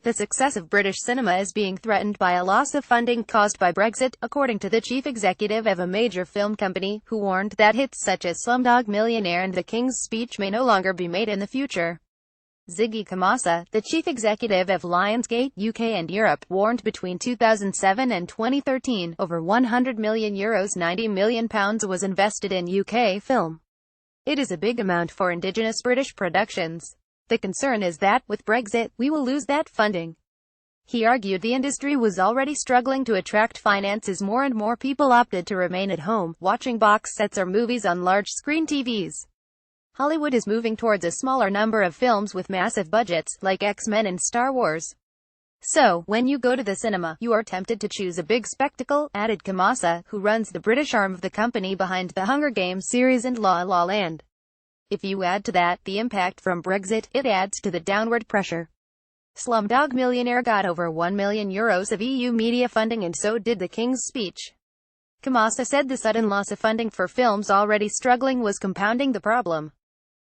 The success of British cinema is being threatened by a loss of funding caused by Brexit, according to the chief executive of a major film company, who warned that hits such as Slumdog Millionaire and The King's Speech may no longer be made in the future. Ziggy Kamasa, the chief executive of Lionsgate UK and Europe, warned between 2007 and 2013, over €100 million £90 million was invested in UK film. It is a big amount for indigenous British productions. The concern is that, with Brexit, we will lose that funding. He argued the industry was already struggling to attract finance as more and more people opted to remain at home, watching box sets or movies on large-screen TVs. Hollywood is moving towards a smaller number of films with massive budgets, like X-Men and Star Wars. So, when you go to the cinema, you are tempted to choose a big spectacle, added Kamasa, who runs the British arm of the company behind the Hunger Games series and La La Land. If you add to that the impact from Brexit, it adds to the downward pressure. Slumdog Millionaire got over €1 million of EU media funding, and so did The King's Speech. Kamasa said the sudden loss of funding for films already struggling was compounding the problem.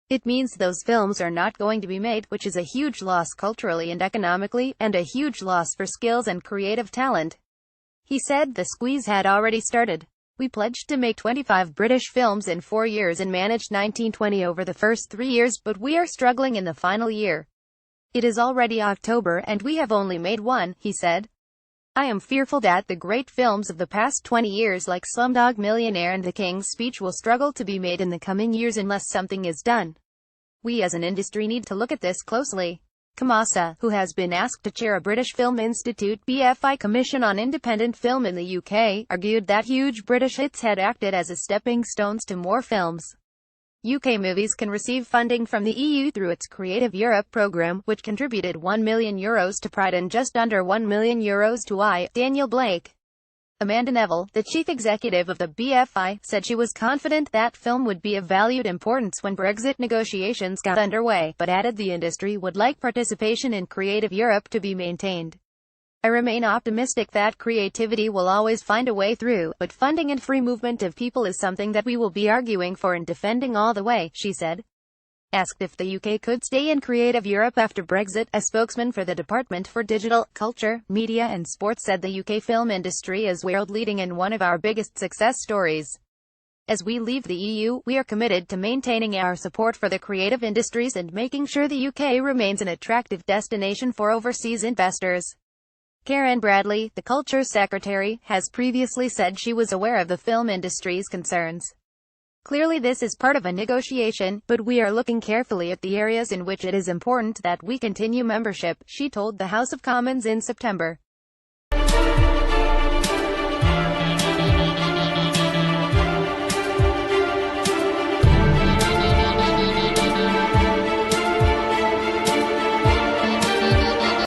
It means those films are not going to be made, which is a huge loss culturally and economically, and a huge loss for skills and creative talent. He said the squeeze had already started. We pledged to make 25 British films in 4 years and managed 19-20 over the first 3 years, but we are struggling in the final year. It is already October and we have only made one, he said. I am fearful that the great films of the past 20 years like Slumdog Millionaire and The King's Speech will struggle to be made in the coming years unless something is done. We as an industry need to look at this closely. Kamasa, who has been asked to chair a British Film Institute (BFI) commission on independent film in the UK, argued that huge British hits had acted as a stepping stones to more films. UK movies can receive funding from the EU through its Creative Europe programme, which contributed €1 million to Pride and just under €1 million to Daniel Blake. Amanda Neville, the chief executive of the BFI, said she was confident that film would be of valued importance when Brexit negotiations got underway, but added the industry would like participation in Creative Europe to be maintained. I remain optimistic that creativity will always find a way through, but funding and free movement of people is something that we will be arguing for and defending all the way, she said. Asked if the UK could stay in Creative Europe after Brexit, a spokesman for the Department for Digital, Culture, Media and Sports said the UK film industry is world-leading and one of our biggest success stories. As we leave the EU, we are committed to maintaining our support for the creative industries and making sure the UK remains an attractive destination for overseas investors. Karen Bradley, the Culture Secretary, has previously said she was aware of the film industry's concerns. Clearly this is part of a negotiation, but we are looking carefully at the areas in which it is important that we continue membership, she told the House of Commons in September.